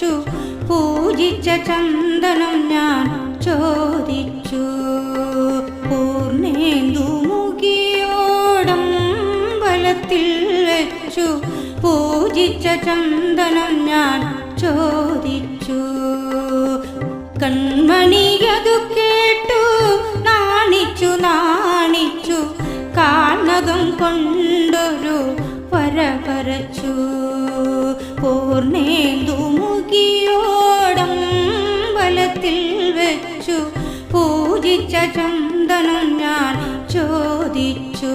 വെച്ചു പൂജിച്ച ചന്ദനം ഞാൻ ചോദിച്ചു. പൂർണ്ണേന്ദുമുഖിയോടമ്പലത്തിൽ വെച്ചു പൂജിച്ച ചന്ദനം ഞാൻ ചോദിച്ചു. കൺമണിയതു കേട്ടു നാണിച്ചു നാണിച്ചു കാർണകം കൊണ്ടൊരു വര വരച്ചു. പൂർണ്ണേന്ദുമുഖിയോടമ്പലത്തിൽ വെച്ചു പൂജിച്ച ചന്ദനം ഞാൻ ചോദിച്ചു.